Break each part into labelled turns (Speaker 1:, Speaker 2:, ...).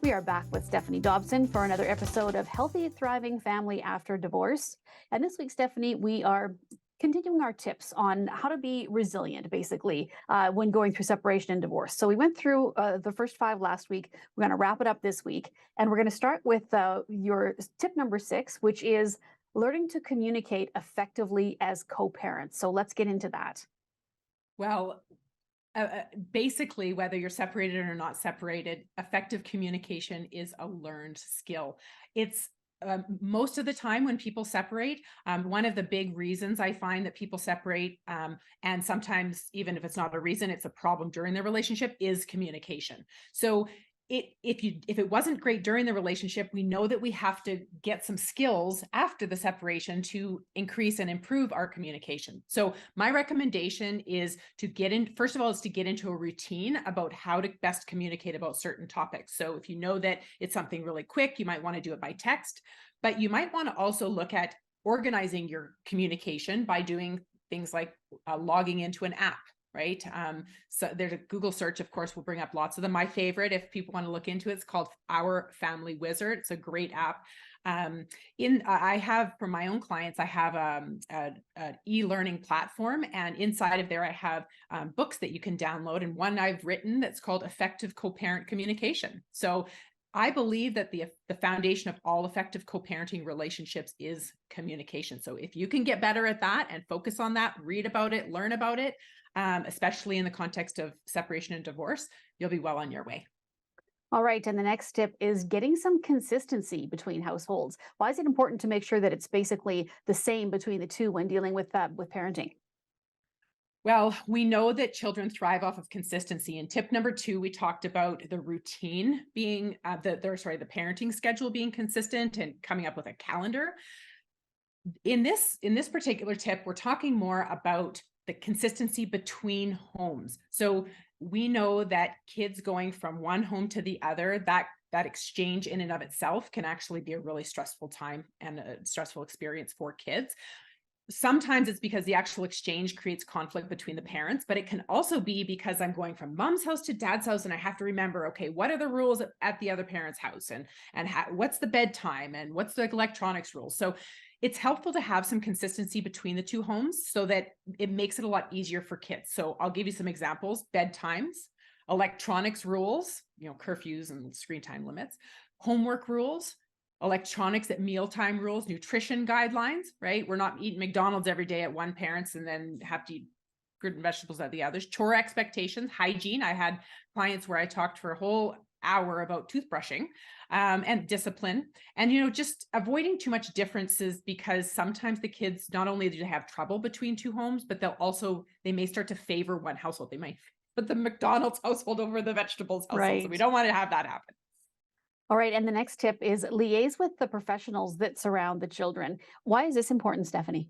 Speaker 1: We are back with Stephanie Dobson for another episode of Healthy, Thriving Family After Divorce. And this week, Stephanie, we are continuing our tips on how to be resilient, basically, when going through separation and divorce. So we went through the first 5 last week. We're going to wrap it up this week. And we're going to start with your tip number 6, which is learning to communicate effectively as co-parents. So let's get into that.
Speaker 2: Well, basically, whether you're separated or not separated, effective communication is a learned skill. It's most of the time when people separate, one of the big reasons I find that people separate, and sometimes even if it's not a reason, it's a problem during their relationship, is communication. So if it wasn't great during the relationship, we know that we have to get some skills after the separation to increase and improve our communication. So my recommendation is to get in, first of all, is to get into a routine about how to best communicate about certain topics. So if you know that it's something really quick, you might want to do it by text, but you might want to also look at organizing your communication by doing things like logging into an app. Right. So there's a Google search, of course, will bring up lots of them. My favorite, if people want to look into it, it's called Our Family Wizard. It's a great app. I have, for my own clients, I have an e-learning platform, and inside of there, I have books that you can download. And one I've written that's called Effective Co-Parent Communication. So I believe that the foundation of all effective co-parenting relationships is communication. So if you can get better at that and focus on that, read about it, learn about it, especially in the context of separation and divorce, you'll be well on your way.
Speaker 1: All right. And the next tip is getting some consistency between households. Why is it important to make sure that it's basically the same between the two when dealing with parenting?
Speaker 2: Well, we know that children thrive off of consistency. And tip number 2, we talked about the routine being the parenting schedule being consistent and coming up with a calendar. In this particular tip, we're talking more about the consistency between homes. So we know that kids going from one home to the other, that exchange in and of itself can actually be a really stressful time and a stressful experience for kids. Sometimes it's because the actual exchange creates conflict between the parents, but it can also be because I'm going from mom's house to dad's house and I have to remember, okay, what are the rules at the other parent's house, and what's the bedtime and what's the electronics rules. So it's helpful to have some consistency between the two homes so that it makes it a lot easier for kids. So I'll give you some examples: bedtimes, electronics rules, curfews and screen time limits, homework rules, electronics at mealtime rules, nutrition guidelines, right? We're not eating McDonald's every day at one parent's and then have to eat fruit and vegetables at the others. Chore expectations, hygiene. I had clients where I talked for a whole hour about toothbrushing, and discipline, and just avoiding too much differences, because sometimes the kids, not only do they have trouble between two homes, but they may start to favor one household. They might put the McDonald's household over the vegetables household.
Speaker 1: Right.
Speaker 2: So we don't want to have that happen.
Speaker 1: All right. And the next tip is liaise with the professionals that surround the children. Why is this important, Stephanie?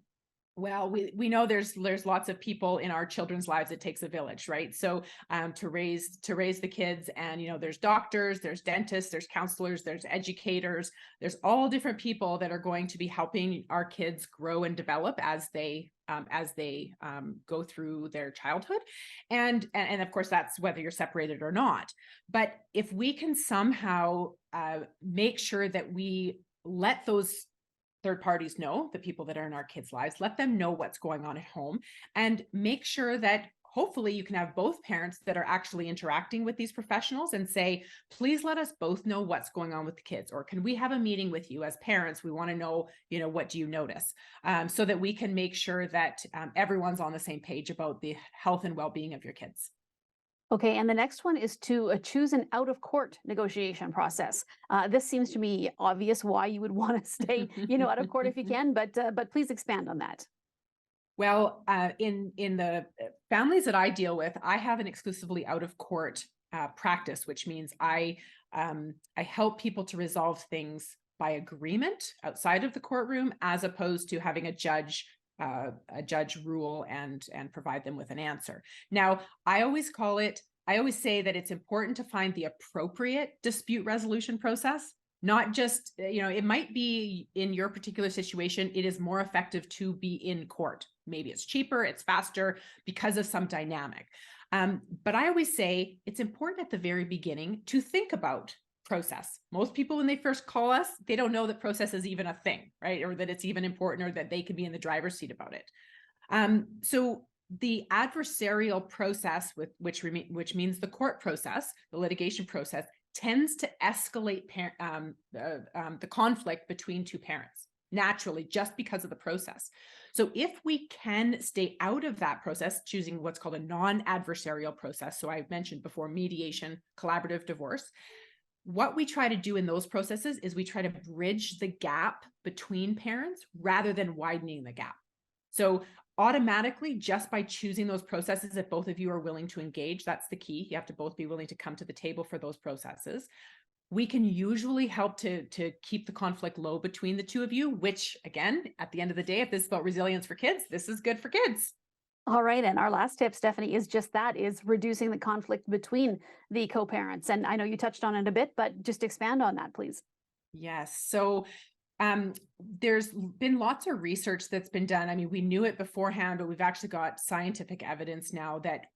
Speaker 2: Well, we know there's lots of people in our children's lives. It takes a village, right? So to raise the kids, and there's doctors, there's dentists, there's counselors, there's educators, there's all different people that are going to be helping our kids grow and develop as they go through their childhood, and of course that's whether you're separated or not. But if we can somehow make sure that we let those third parties know, the people that are in our kids' lives, let them know what's going on at home, and make sure that hopefully you can have both parents that are actually interacting with these professionals and say, please let us both know what's going on with the kids, or can we have a meeting with you as parents? We want to know, what do you notice? So that we can make sure that everyone's on the same page about the health and well-being of your kids.
Speaker 1: Okay, and the next one is to choose an out-of-court negotiation process. This seems to me obvious why you would want to stay, out of court if you can, but please expand on that.
Speaker 2: Well, in the families that I deal with, I have an exclusively out-of-court practice, which means I help people to resolve things by agreement outside of the courtroom, as opposed to having a judge rule and provide them with an answer. Now, I always say that it's important to find the appropriate dispute resolution process. Not just, it might be in your particular situation, it is more effective to be in court. Maybe it's cheaper, it's faster because of some dynamic. But I always say it's important at the very beginning to think about process. Most people, when they first call us, they don't know that process is even a thing, right? Or that it's even important, or that they could be in the driver's seat about it. So the adversarial process, which means the court process, the litigation process, tends to escalate the conflict between two parents naturally, just because of the process. So if we can stay out of that process, choosing what's called a non-adversarial process, so I mentioned before, mediation, collaborative divorce, what we try to do in those processes is we try to bridge the gap between parents rather than widening the gap. So automatically, just by choosing those processes, if both of you are willing to engage, that's the key. You have to both be willing to come to the table for those processes. We can usually help to keep the conflict low between the two of you, which, again, at the end of the day, if this is about resilience for kids, this is good for kids.
Speaker 1: All right. And our last tip, Stephanie, is just that, is reducing the conflict between the co-parents. And I know you touched on it a bit, but just expand on that, please.
Speaker 2: Yes. So there's been lots of research that's been done. I mean, we knew it beforehand, but we've actually got scientific evidence now that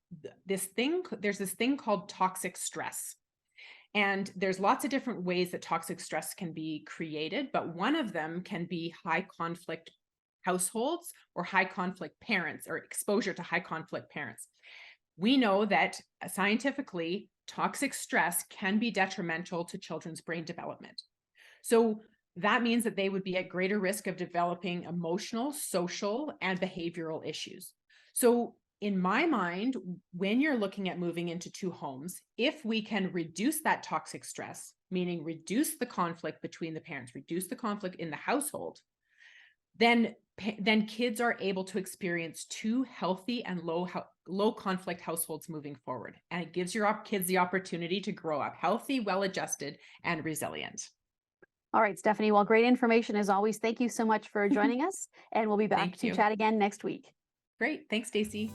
Speaker 2: there's this thing called toxic stress. And there's lots of different ways that toxic stress can be created, but one of them can be high conflict households or high conflict parents, or exposure to high conflict parents. We know that scientifically, toxic stress can be detrimental to children's brain development. So that means that they would be at greater risk of developing emotional, social, and behavioral issues. So in my mind, when you're looking at moving into two homes, if we can reduce that toxic stress, meaning reduce the conflict between the parents, reduce the conflict in the household, then kids are able to experience two healthy and low conflict households moving forward. And it gives your kids the opportunity to grow up healthy, well-adjusted, and resilient.
Speaker 1: All right, Stephanie. Well, great information as always. Thank you so much for joining us. And we'll be back
Speaker 2: Thank
Speaker 1: to
Speaker 2: you.
Speaker 1: chat again next week.
Speaker 2: Great. Thanks, Stacey.